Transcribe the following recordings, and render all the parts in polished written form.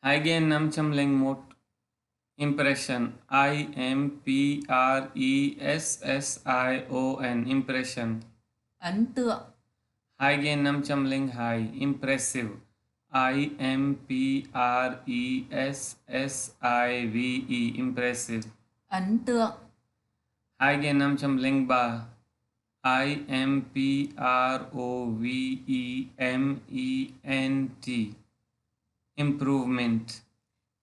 Hagen Namchamling Mot Impression Impression Ấn tượng. Hagen Namchamling Hai Impressive Impressive Ấn tượng. Hagen Namchamling Ba Improvement Improvement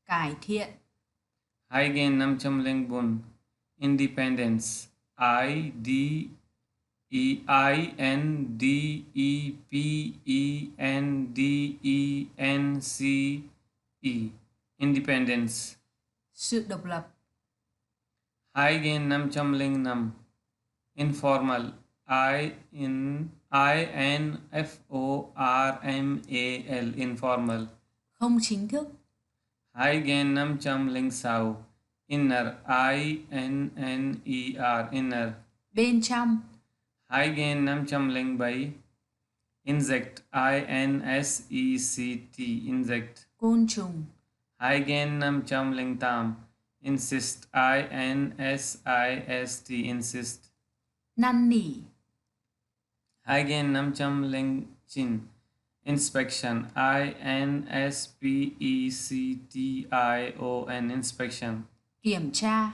Cải thiện. Hagen Namchamling Bun Independence Independence Sự độc lập. Hagen Namchamling Nam Informal Informal Không chính thức. Hagen Namchamling Sao Inner Inner Bên trong. Hagen Namchamling Bai Insect Insect Côn trùng. Hagen Namchamling Tam Insist Insist Năn nỉ. Hagen Namchamling Chin Inspection Inspection Kiểm tra.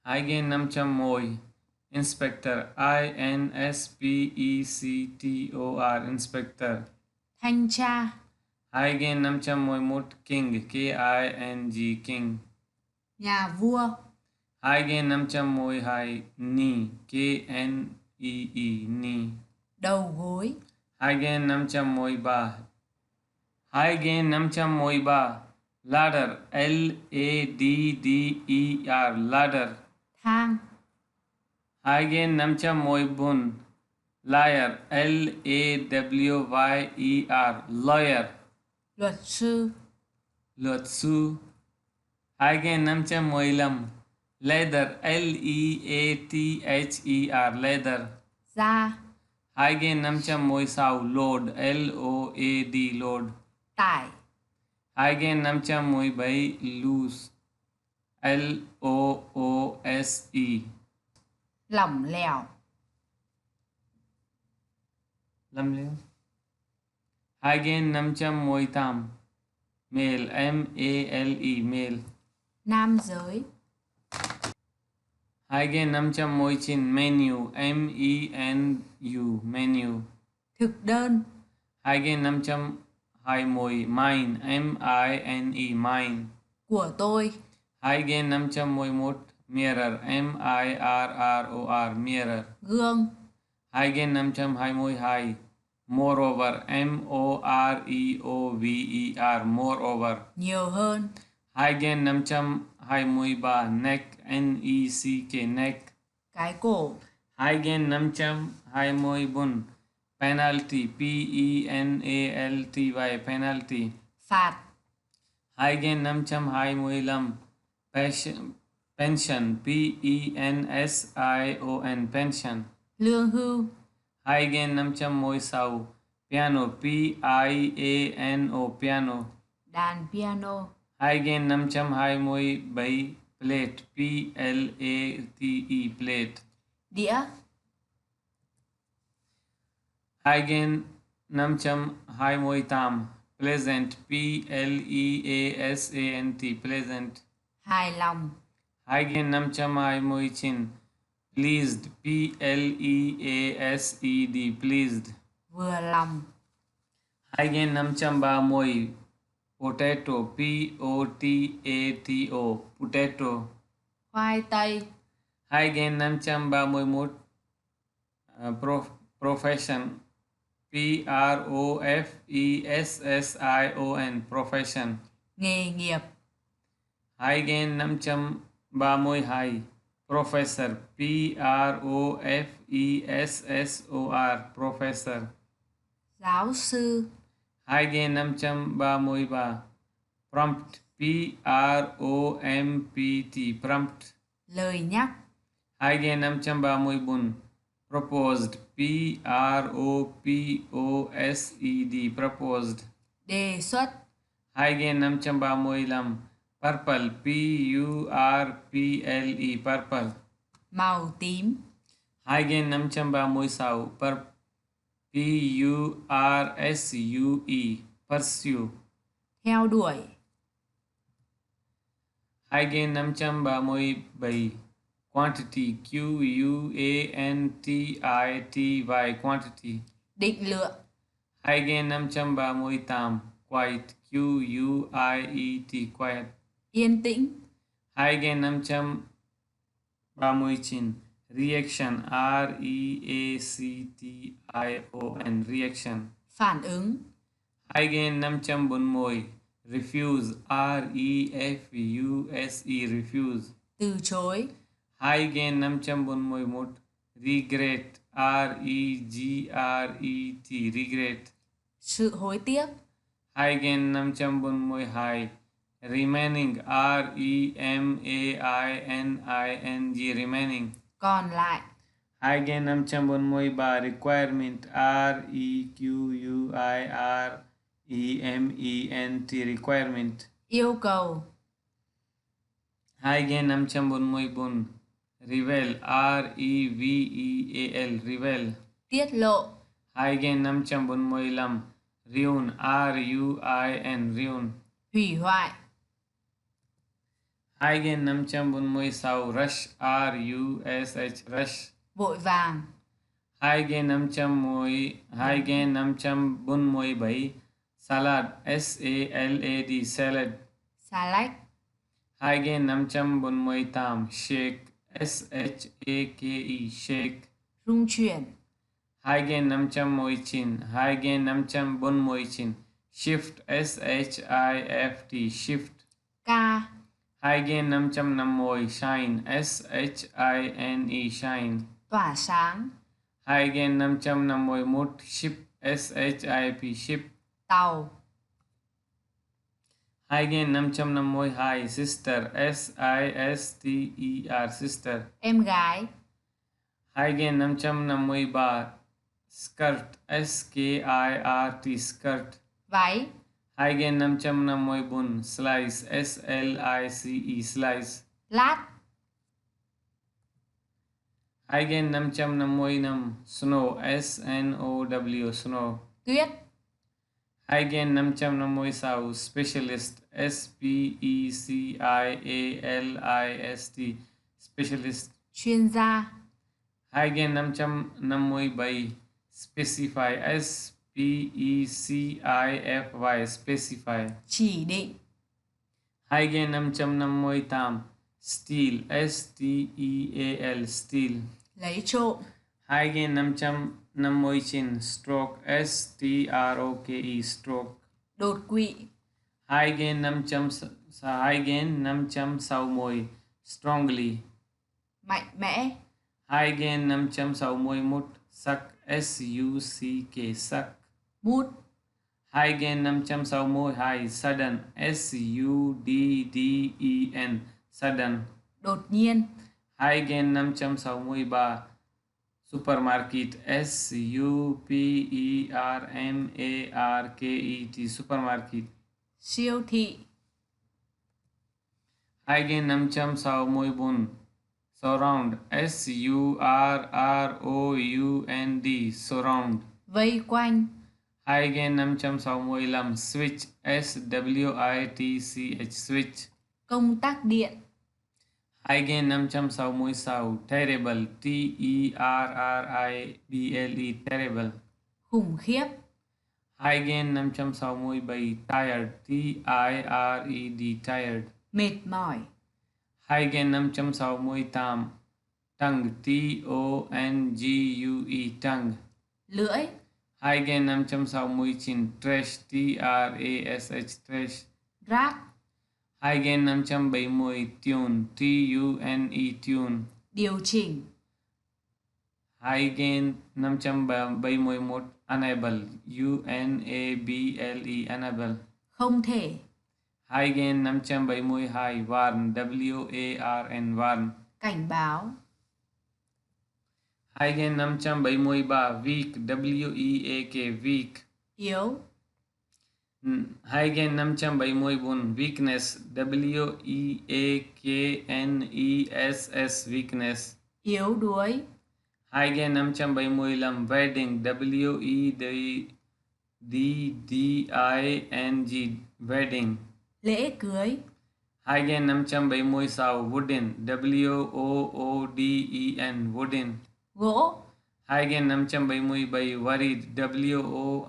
Hagen Namcham Moi Inspector Inspector Thanh tra. Hagen Namcham Moi Mut King King Nhà vua. Hagen Namcham Moi Hai Ni Ni Đầu gối. Hagen Namcham Moi Ba Hagen Namcham Moi Ba Ladder Ladder Thang. Hagen Namcham Moi Bun Lawyer Lawyer Luật sư. Luật sư Hagen Namcham Moi Lam Leather Leather Da. Hagen Namcham Moi Sao Load Load Tải. Hagen Namcham Moi Bai Loose Loose Lỏng lẻo. Lam Leo Hagen Namcham Moi Tam Male Male Nam giới. Hagen Namcham Moi Chin Menu Menu Thực đơn. Hagen Namcham Hai Moi Mine Mine Của tôi. Hagen Namcham Moi Mot Mirror Mirror Gương. Hagen Namcham Hai Moi Hai Moreover Moreover Nhiều hơn. Hagen Namcham Hai Moi Ba Neck Neck Cái cổ. Hagen Namcham Hai Moi Bun Penalty Penalty Phạt. Hagen Namcham Hai Moi Lam Pension Pension Pension Lương hưu. Hagen Namcham Moi Sau Piano Piano Đàn piano. Hagen Namcham Hai Moi Bai Plate Plate Đĩa. Hagen Namcham Hai Moi Tam Pleasant Pleasant Hài lòng. Hagen Namcham Hai Moi Chin Pleased Pleased Vừa lòng. Hagen Namcham Ba Moi Potato Potato Khoai tây. Hagen Namcham Ba Moi Mot Profession Profession Nghề nghiệp. Hagen Namcham Ba Moi Hai Professor Professor Giáo sư. Hagen Namcham Ba Moi Ba Prompt Prompt Lời nhắc. Hagen Namcham Ba Moi Bun proposed, P-R-O-P-O-S-E-D, proposed. đề xuất, Hai gen 535. Purple, P-U-R-P-L-E, purple. màu tím, Hai gen 536. P-U-R-S-U-E, pursue. theo đuổi, Hai gen 537. Quantity, Q-U-A-N-T-I-T-Y, quantity. định lượng, Hai gen 538. Quiet, Q-U-I-E-T, quiet. yên tĩnh, Hai gen 539. Reaction, R-E-A-C-T-I-O-N, reaction. phản ứng, Hai gen 540. Refuse, R-E-F-U-S-E, refuse. từ chối, Hai gen 541. Regret, R-E-G-R-E-T, regret. sự hối tiếc, Hai gen 542. Remaining, R-E-M-A-I-N-I-N-G, remaining. còn lại, Hai gen 543. Requirement, R-E-Q-U-I-R-E-M-E-N-T, requirement. yêu cầu, Hai gen 544. Reveal, R-E-V-E-A-L, reveal. tiết lộ, Hai gen 545. Ruin, R-U-I-N, ruin. hủy hoại, Hai gen 546. Rush, R-U-S-H, rush. vội vàng, Hai gen 547. Salad, S-A-L-A-D, salad. xà lách, Hai gen 548. Shake, S-H-A-K-E, shake. rung chuyển, Hai gen 519. Hai gen 549. Shift, S-H-I-F-T, shift. ca, Hai gen 550. Shine, S-H-I-N-E, shine. tỏa sáng, Hai gen 551. Ship, S-H-I-P, ship. tàu, Hai gen 552. Sister, S-I-S-T-E-R, sister. em gái, Hai gen 553. Skirt, S-K-I-R-T, skirt. váy, Hai gen 554. Slice, S-L-I-C-E, slice. lát, Hai gen 555. Snow, S-N-O-W, snow. tuyết, Hai gen 556. Specialist, S-P-E-C-I-A-L-I-S-T, specialist. chuyên gia, Hai gen 557. Specify, S-P-E-C-I-F-Y, specify. chỉ định, Hai gen 558. Steal, S-T-E-A-L, steal. lấy trộm, Hai gen 559. Stroke, S-T-R-O-K-E, stroke. đột quỵ, Hai gen 560. Strongly. mạnh mẽ, Hai gen 561. Suck, S-U-C-K, suck. bút, Hai gen 562. Sudden, S-U-D-D-E-N, sudden. đột nhiên, Hai gen 563. Supermarket, S-U-P-E-R-M-A-R-K-E-T, supermarket. siêu thị, Hai gen 564. Surround, S-U-R-R-O-U-N-D, surround. vây quanh, Hai gen 565. Switch, S-W-I-T-C-H, switch. công tắc điện, Hai gen 566. Terrible, T-E-R-R-I-B-L-E, terrible. khủng khiếp, Hai gen 567. Tired, T-I-R-E-D, tired. mệt mỏi, Hai gen 568. Tongue, T-O-N-G-U-E, tongue. lưỡi, Hai gen 569. Trash, T-R-A-S-H, trash. rác, Hai gen 570. Tune, T-U-N-E, tune. điều chỉnh, Hai gen 571. Unable, U-N-A-B-L-E, unable. không thể, Hai gen 572. Warn, W-A-R-N, warn. cảnh báo, Hai gen năm trăm bảy mươi ba week, W-E-A-K, weak. Yếu. Hai gen 574 weakness, W-E-A-K-N-E-S-S, weakness. Yếu đuối. Hai gen 575 wedding, W-E-D-D-I-N-G, wedding. Lễ cưới. Hai gen 576 wooden, W-O-O-D-E-N, wooden. Gỗ. Hai gen 577 worried, W-O-R-R-I-E-D,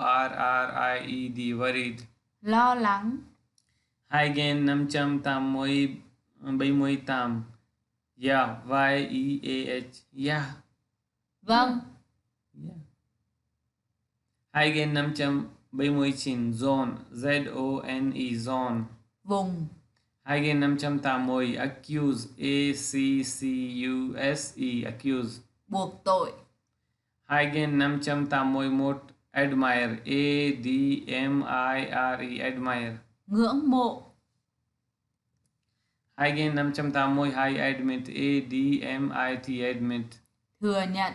worried. Lo lắng. Hai gen 578 yeah, Y-E-A-H, yeah. Vâng. Yeah. Hai gen 579 zone, Z-O-N-E, zone. Vùng. Hai gen 580 accuse, A-C-C-U-S-E, accuse. Buộc tội. Hai gen 581 admire, A-D-M-I-R-E, admire. Ngưỡng mộ. Hai gen 582 admit, A-D-M-I-T, admit. Thừa nhận.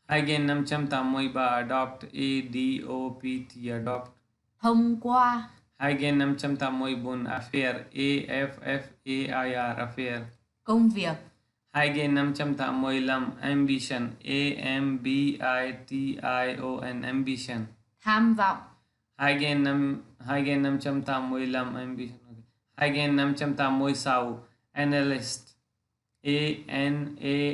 Hai gen 583 adopt, A-D-O-P-T, adopt. Thông qua. Hai gen 584 affair, A-F-F-A-I-R, affair. Công việc. Hai gen 585 ambition, A-M-B-I-T-I-O-N, ambition. Tham vọng. Hai gen 585 ambition. Hai gen 586 analyst, A-N-A-L-Y-S-T,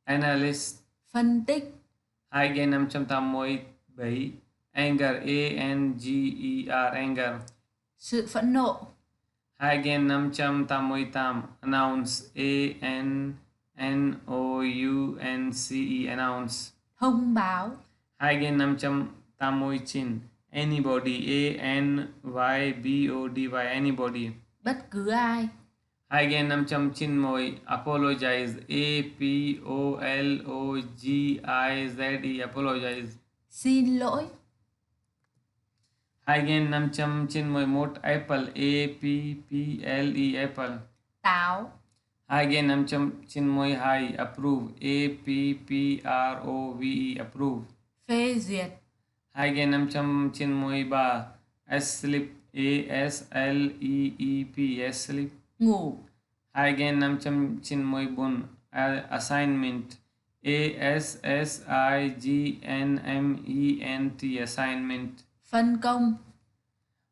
analyst. Phân tích. Hai gen 587 anger, A-N-G-E-R, anger. Sự phẫn nộ. Hai gen 588 announce, A-N-N-O-U-N-C-E, announce. Thông báo. Hai gen 589 anybody, A-N-Y-B-O-D-Y, anybody. Bất cứ ai. Hai gen 590 apologize, A-P-O-L-O-G-I-Z-E, apologize. Xin lỗi. Hai gen 591 apple, A-P-P-L-E, apple. Táo. Hai gen 592 approve, A-P-P-R-O-V-E, approve. Phê duyệt. Hai gen 593 asleep, A-S-L-E-E-P, asleep. Ngủ. Hai gen 594 assignment, A-S-S-I-G-N-M-E-N-T, assignment. Phân công.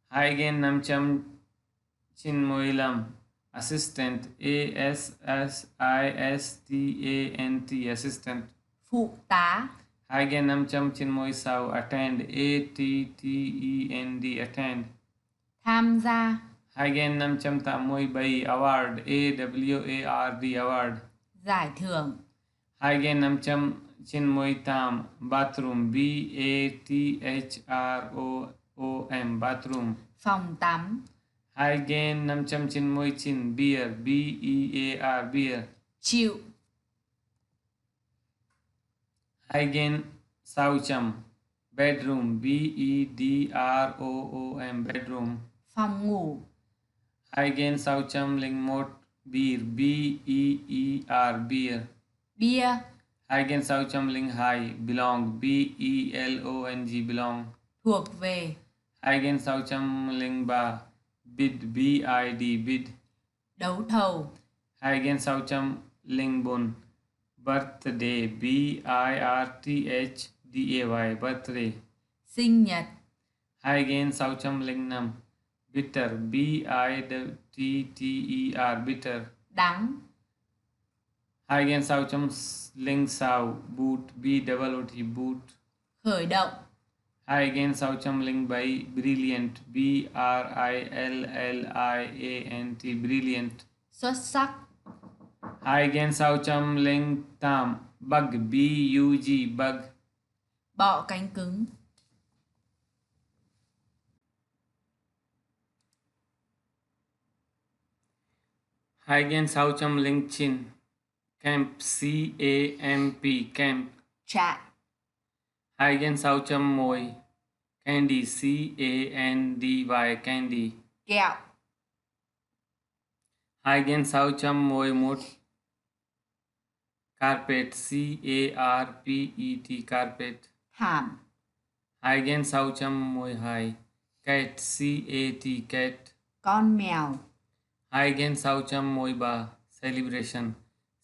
Hai gen 595 assistant, A-S-S-I-S-T-A-N-T, assistant. Phụ tá. Hai gen 596 attend, A-T-T-E-N-D, attend. Tham gia. Hai gen 587 award, A-W-A-R-D, award. Giải thưởng. Hai gen 598 bathroom, B-A-T-H-R-O-O-M, bathroom. Phòng tắm. Hai gen 599 beer, B-E-A-R, beer. Chịu. Hai gen 600 bedroom, B-E-D-R-O-O-M, bedroom. Phòng ngủ. Hai gen 601 beer, B-E-E-R, beer. Bia. Hai gen 602 belong, B-E-L-O-N-G, belong. Thuộc về. Hai gen 603 bid, B-I-D, bid. Đấu thầu. Hai gen 604 birthday, B-I-R-T-H-D-A-Y, birthday. Sinh nhật. Hai gen 605 bitter, B-I-T-T-E-R, bitter. Đắng. Hai gen 606 boot, B-O-O-T, boot. Khởi động. Hai gen 607 brilliant, B-R-I-L-L-I-A-N-T, brilliant. Xuất sắc. Hai gen 608 bug, B-U-G, bug. Bọ cánh cứng. Hai gen 609 camp, C-A-M-P, camp. Trại. Hai gen 610 candy, C-A-N-D-Y, candy. Kẹo. Hai gen 611 carpet, carpet, carpet. Thảm. Hai gen sau chấm môi hai, cat, cat. Con mèo. Hai gen sau chấm môi ba, celebration,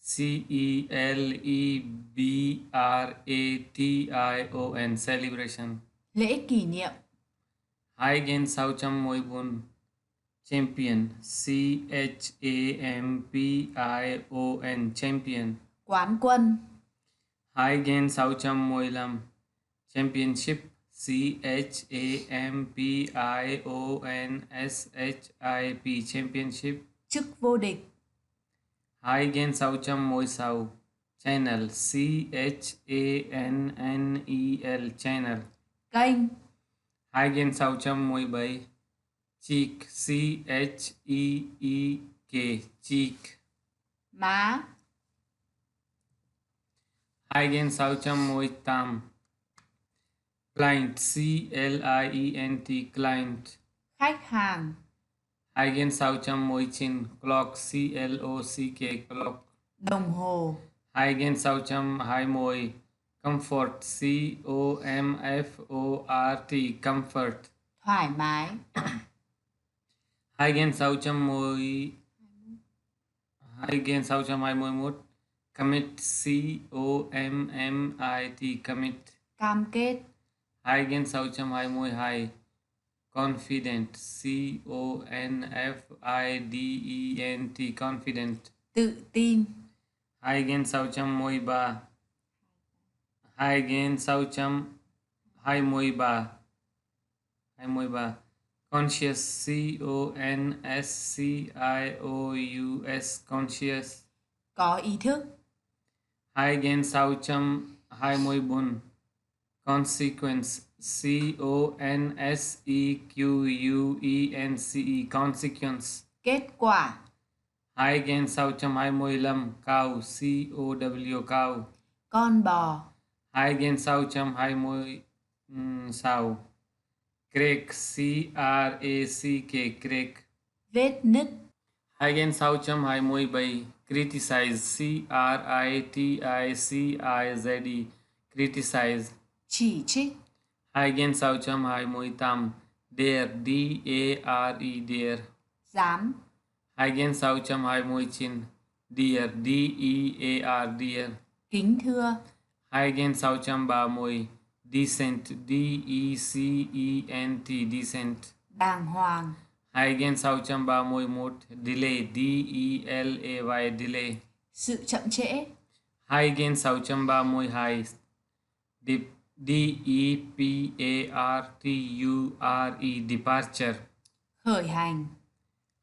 celebration, celebration. Lễ kỷ niệm. Hai gen sau chấm môi bun, champion, champion, champion. Quán quân. Hai gen sau chấm môi lam, championship, championship, championship. Chức vô địch. Hai gen sau chấm môi sau, channel, channel, channel. Kênh. Hai gen sau chấm môi bay, cheek, cheek, cheek. Má. Hai gen sau chấm môi tam, client, client, client. Khách hàng. Hai gen sau chấm môi chin, clock, clock, clock. Đồng hồ. Hai gen sau chấm hai môi, comfort, comfort, comfort. Thoải mái. Hai gen sau chấm môi, hai gen sau chấm hai môi mốt, commit, commit, commit. Cam kết. Hai gen sau chấm hai môi hai, confident, confident, confident. Tự tin. Hai gen sau chấm môi ba, hai gen sau chấm hai môi ba, conscious, conscious, conscious. Có ý thức. Hai gen sau chấm hai môi bun, consequence, consequence, consequence. Kết quả. Hai gen sau chấm hai môi lam, cow, cow. Con bò. Hai gen sau chấm hai môi sau, crack, crack. Vết nứt. Hai gen sau chấm hai môi bay, criticize, criticize, criticize. Chỉ trích. Hai gen sau chấm hai môi tam, dare, dare, dare. Dám. Hai gen sau chấm hai môi chin, dear, dear, dear. Kính thưa. Hai gen sau chấm ba môi, decent, decent, decent. Đàng hoàng. Hai gen sau chấm ba môi một, delay, delay, delay. Sự chậm trễ. Hai gen sau chấm ba môi hai, departure, departure. Khởi hành.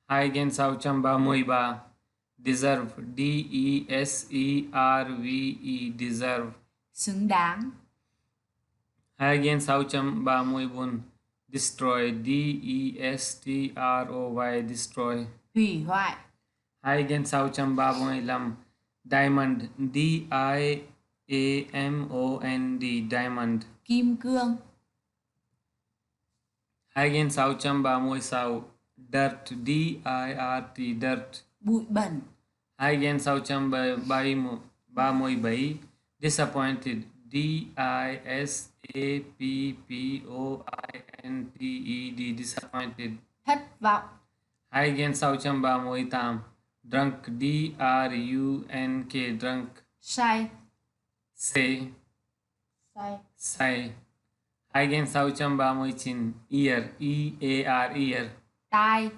Hai gen sau chấm ba môi ba, deserve, deserve, deserve. Xứng đáng. Hai gen sau chấm ba môi bốn, destroy, destroy, destroy. Hủy hoại. Hai gen sau chấm ba môi lam, diamond, diamond, diamond. Kim cương. Hai gen sau chấm ba môi sau, dirt, dirt, dirt. Bụi bẩn. Hai gen sau chấm ba môi bảy, disappointed, disappointed, disappointed. Thất vọng. Hai gen sau chấm ba môi tam, drunk, drunk, drunk. Say. Say, Say. say. Hai gen sau chấm ba môi chin, ear, ear, ear. Tai.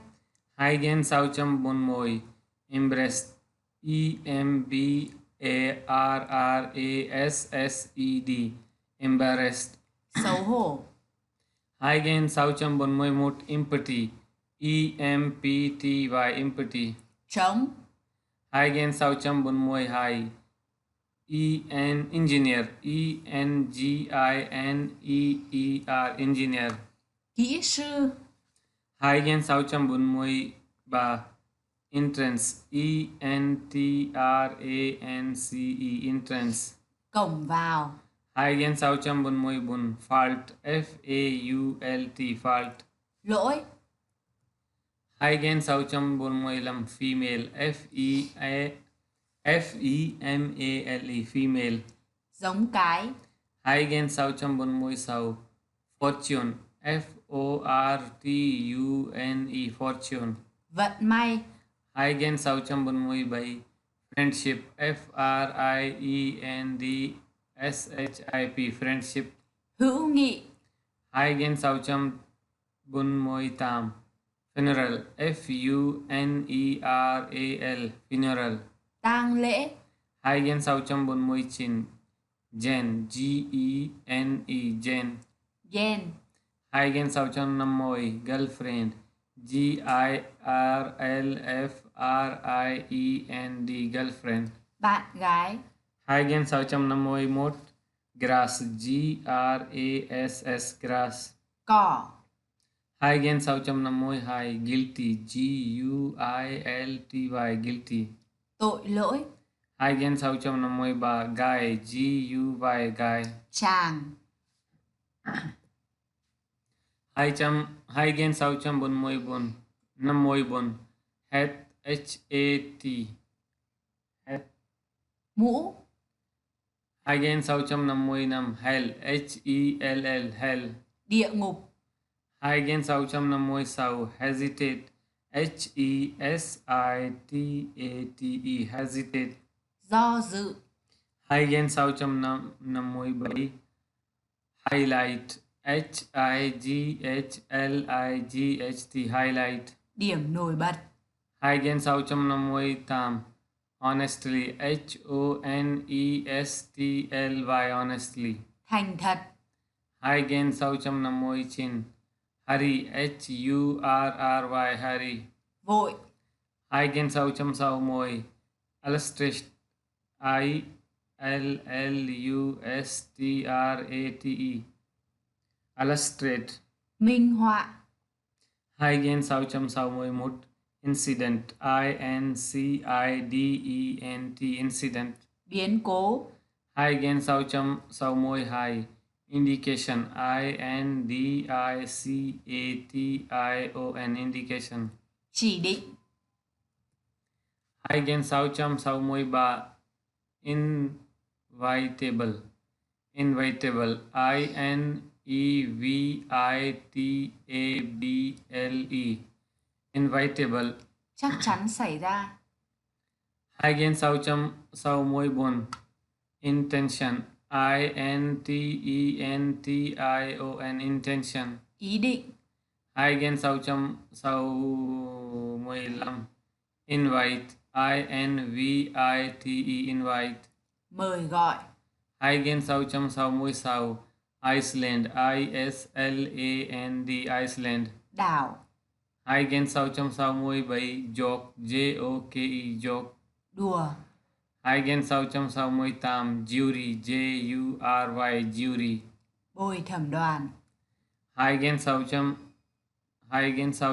Hai gen sau chấm bốn môi, embarrassed, embarrassed, embarrassed. Xấu hổ. Hai gen sau chấm bốn môi một, empathy, empty, empathy. Trống. Hai gen sau chấm bốn môi hai, engineer, engineer. Kỹ sư. Hai gen sau chấm bốn môi ba, entrance, entrance, entrance. Cổng vào. Hai gen sau chấm bốn môi bun, fault, fault, fault. Lỗi. Hai gen sau chấm bốn môi lam, female, female female. Giống cái. Hai gen sau chấm bốn môi sau. Fortune fortune fortune. Vận may. Hai gen sau chấm bốn môi bay. Friendship friendship friendship. Hữu nghị. Hai gen sau chấm bốn môi tam. Funeral funeral funeral. Tang lễ. Hai gen sau chấm bốn môi chin. Gen gene gen. Gen. Hai gen sau chấm năm môi girlfriend. girlfriend girlfriend. Bạn gái. Hai gen sau chấm năm môi mốt grass grass grass. Cỏ. Hai gen sau chấm năm môi hai guilty guilty guilty. Tội lỗi. Hai gen sau chấm năm môi ba guy guy guy. Chàng. Hai gen sau chấm bốn môi bun năm môi bun hat hat. Mũ. Hai gen sau chấm năm môi năm hell hell. Địa ngục. Hai gen sau chấm năm môi sau hesitate hesitate hesitate. Do dự. Hai gen sau chấm năm môi bảy highlight highlight highlight. Điểm nổi bật. Hai gen sau chấm năm môi tam honestly honestly honestly. Thành thật. Hai gen sau chấm năm môi chin hurry hurry hurry. Vội. Hai gen sau chấm sau môi illustrate illustrate illustrate. Minh họa. Hai gen sau chấm sau môi một incident incident incident. Biến cố. Hai gen sau chấm sau môi hai indication indication indication. Chỉ định. Hai gen sau chấm sau môi ba invitable invitable invitable invitable. Chắc chắn xảy ra. Hai gen sau chấm sau môi bun intention intention intention. Ý định. Hai gen sau chấm sau môi lam invite invite invite. Mời gọi. Hai gen sau chấm sau môi sau Iceland island Iceland. Đảo. Hai gen sau chấm sau môi bảy joke joke joke. Đùa. Hai gen sau chấm sau môi tam jury jury jury. Bồi thẩm đoàn. Hai gen sau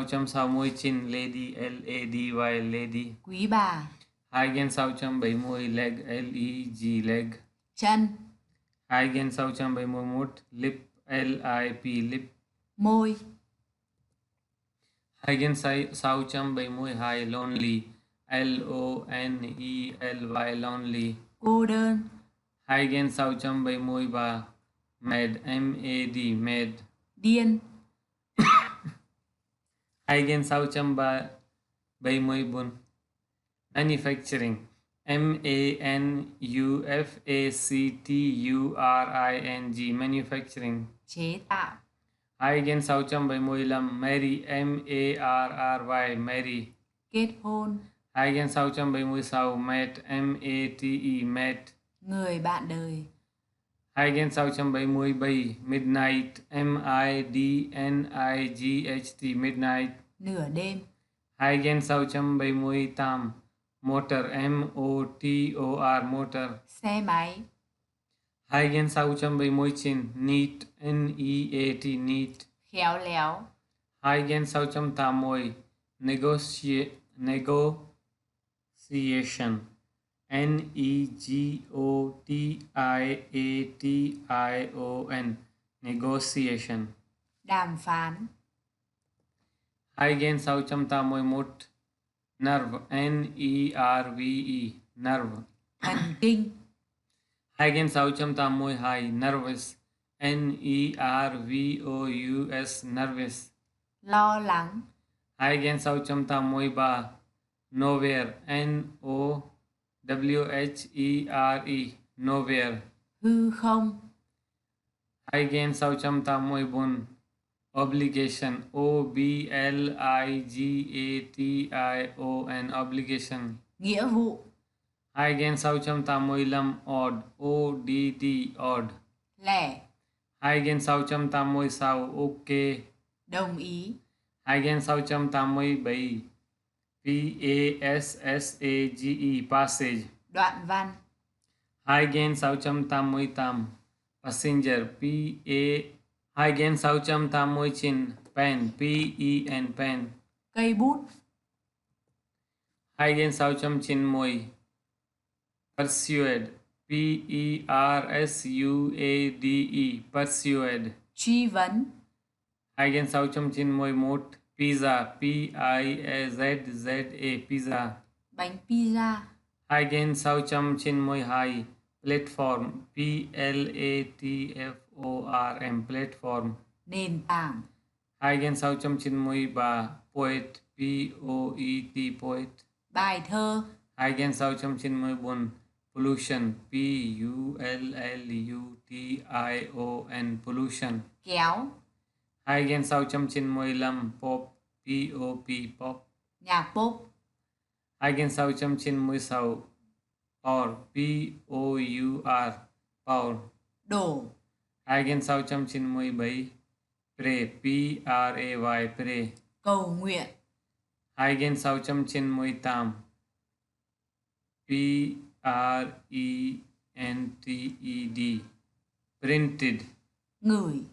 chấm sau môi chin lady lady lady. Quý bà. Hai gen sau chấm bảy môi leg leg leg. Chân. Hai gen sau chấm bảy môi mốt lip lip lip. Môi. Hai gen sau chấm bảy môi hai lonely lonely lonely. Cô đơn. Hai gen sau chấm bảy môi ba mad mad mad. Điên. Hai gen sau chấm ba bảy môi bun manufacturing manufacturing Chế tạo. Hai gen sau chấm bảy môi lam marry marry marry. Kết hôn. Hai gen sau chấm bảy môi sau mate mate. Người bạn đời. Hai gen sau chấm bảy môi bay midnight midnight midnight. Nửa đêm. Hai gen sau chấm bảy môi tam motor motor motor. Xe máy. Hai gen sau chấm bảy môi chin neat neat neat. Khéo léo. Hai gen sau chấm tam môi negotiation negotiation negotiation. Đàm phán. Hai gen sau chấm tam môi mốt nerve nerve nerve. thần kinh, Hai gen sau chấm tam môi hai nervous, nervous, nervous. lo lắng, Hai gen sau chấm tam môi ba nowhere, nowhere, nowhere. hư không, Hai gen sau chấm tam môi bun obligation, obligation, obligation. nghĩa vụ, Hai gen sau chấm tam môi lam odd, odd, odd. lẻ, Hai gen sau chấm tam môi sau ok. đồng ý, Hai gen sau chấm tam môi bảy passage, passage. đoạn văn, Hai gen sau chấm tam môi tam passenger, hai gen sau chấm tam môi chin pen, pen. cây bút, Hai gen sau chấm chin môi persuade, persuade. truy vấn, Hai gen sau chấm chin môi mốt pizza, pizza. bánh pizza, Hai gen sau chấm chin môi hai platform, platform, platform. nền tảng, Hai gen sau chấm chin môi ba poet, poet. bài thơ, Hai gen sau chấm chin môi bun pollution, pollution, pollution. kéo, Hai gen sau chấm chin môi lam pop, pop. nhạc pop, Hai gen sau chấm chin môi sau power, power. đổ, Hai gen sau chấm chin môi bảy pray, pray. cầu nguyện, Hai gen sau chấm chin môi tam prented, printed. ngửi,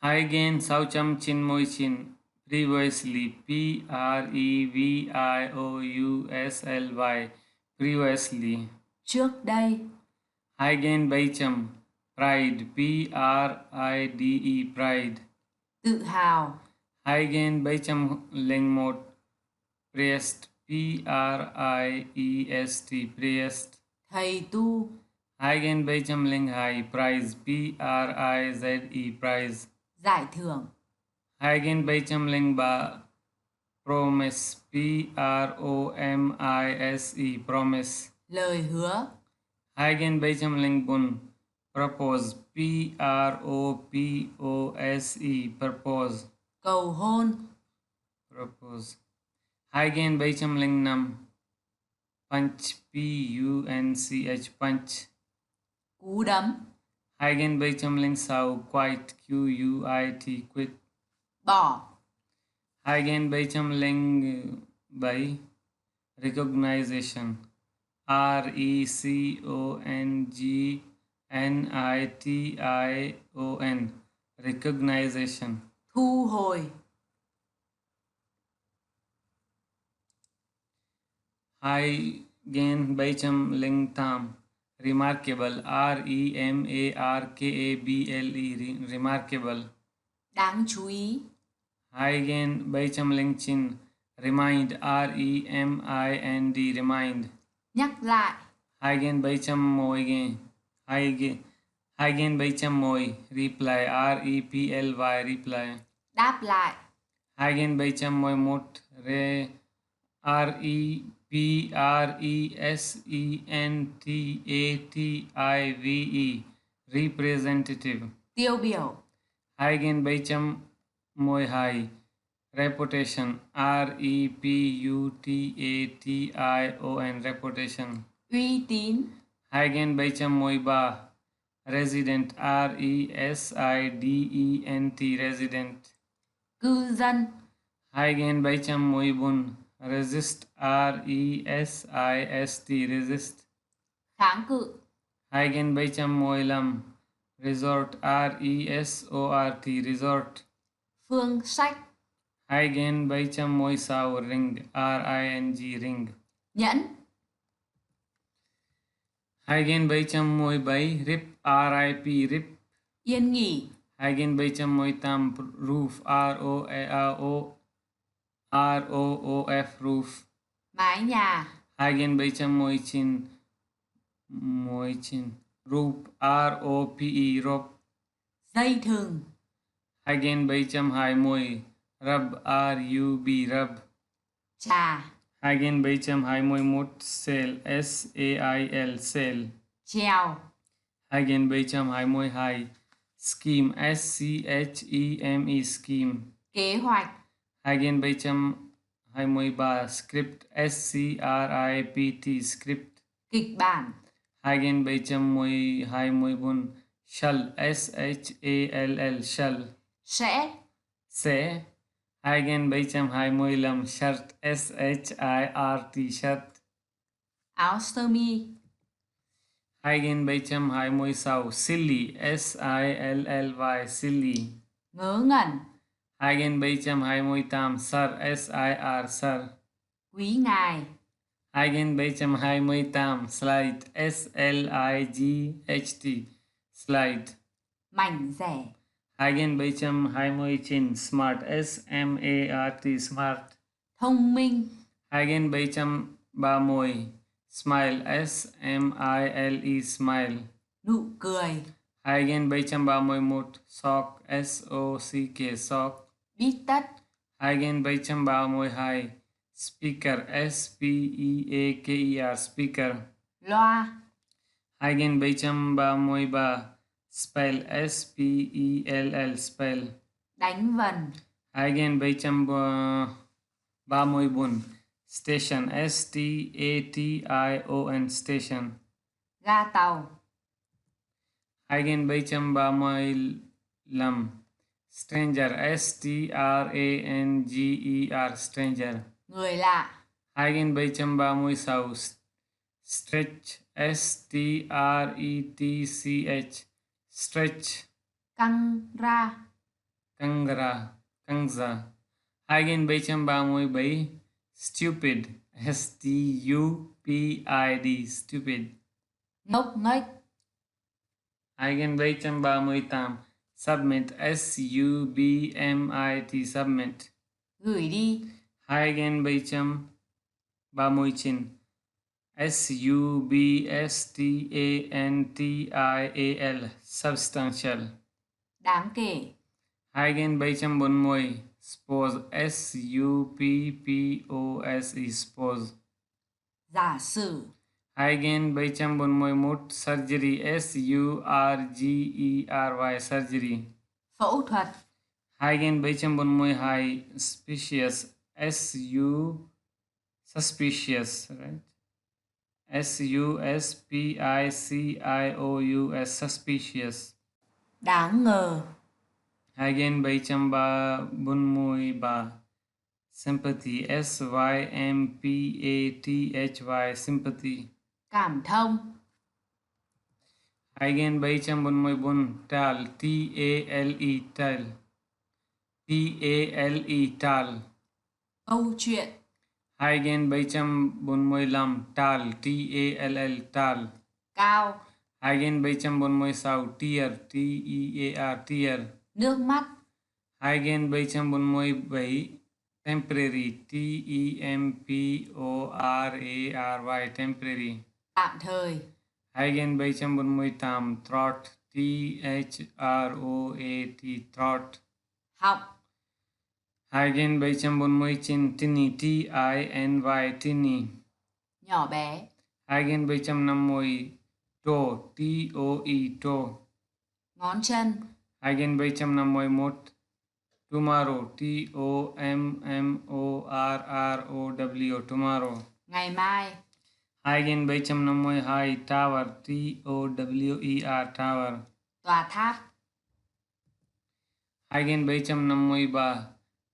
Hai gen sau chấm chin môi chin previously, previously, previously. trước đây, Hai gen bảy chấm pride, pride, pride. tự hào, Hai gen bảy chấm leng một priest, priest, priest. thầy tu, Hai gen bảy chấm leng hai prize, prize, prize. giải thưởng, Hai gen bảy chấm leng ba promise, promise, promise. lời hứa, Hai gen bảy chấm leng bun propose, propose, purpose. cầu hôn, Propose. Hai gen bảy chấm leng nam punch, punch, punch. cú đấm, Hai gen bảy chấm leng sau quite, quit, quit. bỏ, Hai gen bảy chấm leng bảy recognition, recognition, recognition. thu hồi, Hai gen bảy chấm leng tam remarkable, remarkable, remarkable. đáng chú ý, Hai gen bảy chấm leng chin remind, remind, remind. nhắc lại, Hai gen bảy chấm môi gen hai gen bảy chấm môi reply, reply, reply. đáp lại, Hai gen bảy chấm môi mốt representative, representative. tiêu biểu, Hai gen bảy chấm môi hai reputation, reputation, reputation. uy tín, Hai gen bảy chấm môi ba resident, resident, resident. cư dân, Hai gen bảy chấm môi bun resist, resist, resist. kháng cự, Hai gen bảy chấm môi lam resort, resort, resort. phương sách, Hai gen bảy chấm môi sau ring, ring, ring. nhẫn, Hai gen bảy chấm môi bảy rip, rip, rip. yên nghỉ, Hai gen bảy chấm môi tam roof, roof. roof roof. Mái nhà. Hai gen bảy chấm môi chin roof rope rope. Dây thừng. Hai gen bảy chấm hai môi rub rub rub. Trà. Hai gen bảy chấm hai môi mốt sail sail sail. Chèo. Hai gen bảy chấm hai môi hai scheme scheme scheme. Kế hoạch. Hai gen bảy chấm hai môi ba script script script. Kịch bản. Hai gen bảy chấm môi hai môi bun shall shall shall. Sẽ. Hai gen bảy chấm hai môi lam shirt shirt shirt. Áo sơ mi. Hai gen bảy chấm hai môi sau silly silly silly. Ngớ ngẩn. Hai gen bảy chấm hai môi tam sir sir. Quý ngài. Hai gen bảy chấm hai môi tam slide sligt slide. Mảnh rẻ. Hai gen bảy chấm hai môi chin smart smart smart. Thông minh. Hai gen bảy chấm ba môi smile smile smile. Nụ cười. Hai gen bảy chấm ba môi một sock sock sock. Bít tất. Hai gen bảy chấm ba môi hai speaker speaker speaker. Loa. Hai gen bảy chấm ba môi ba spell spell spell. Đánh vần. Hai gen bảy chấm ba môi bun station station station. Ga tàu. Hai gen bảy chấm ba môi lam stranger stranger stranger. Người lạ. Hai gen bảy chấm ba môi sau stretch stretch stretch. Căng ra. Kangra kangza. Hai gen bảy chấm ba môi bảy stupid stupid stupid. Ngốc nghếch. Hai gen bảy chấm ba môi tam submit submit submit. Gửi đi. Hai gen bảy chấm ba môi chin substantial substantial. Đáng kể. Hai gen bảy chấm bốn môi suppose suppose suppose. Giả sử. Hai gen bảy chấm bốn môi một surgery surgery surgery. Phẫu thuật. Hai gen bảy chấm bốn môi hai suspicious suspicious right suspicious suspicious. Đáng ngờ. Hai gen bảy chấm ba bốn môi ba sympathy sympathy sympathy. Cảm thông. Hai gen bảy chấm bốn môi bốn tal tal tal. Câu chuyện. Hai gen bảy chấm bốn môi lam tal tal. Cao. Hai gen bảy chấm bốn môi sau tear tear. Nước mắt. Hai gen bảy chấm bốn môi bảy temporary temporary temporary. Tạm thời. Hai gen bảy chấm bốn môi tam throat throat. Họng. Hai gen bảy chấm bốn môi chin tiny tiny tiny. Nhỏ bé. Hai gen bảy chấm năm môi toe toe. Ngón chân. Hai gen bảy chấm năm môi một tomorrow tomorrow tomorrow. Ngày mai. Hai gen bảy chấm năm môi hai tower tower tower. Tòa tháp. Hai gen bảy chấm năm môi ba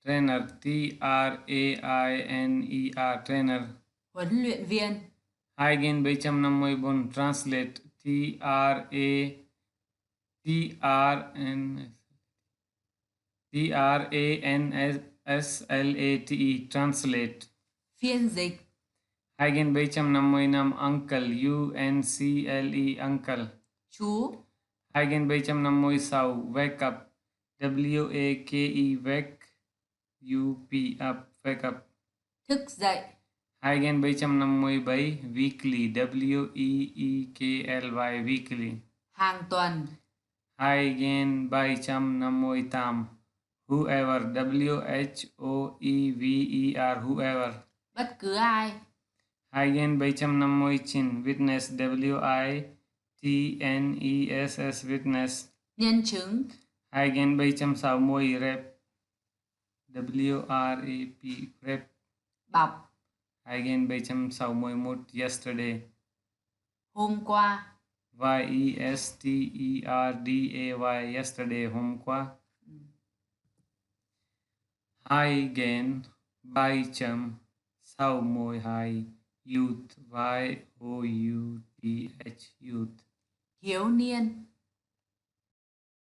trainer trainer. Huấn luyện viên. Hai gen bảy chấm năm môi bốn translate translate translate. Phiên dịch. Hai gen bảy chấm năm môi năm uncle uncle uncle. Chú. Hai gen bảy chấm năm môi sau wake up wake up up wake up. thức dậy. 257 weekly weekly weekly. Hàng tuần. 258 whoever whoever whoever. Bất cứ ai. 259 witness witness witness. Nhân chứng. 261 rep rep. Bọc. 261 yesterday. Hôm qua. yesterday yesterday hôm qua. 262 youth youth. Thiếu niên.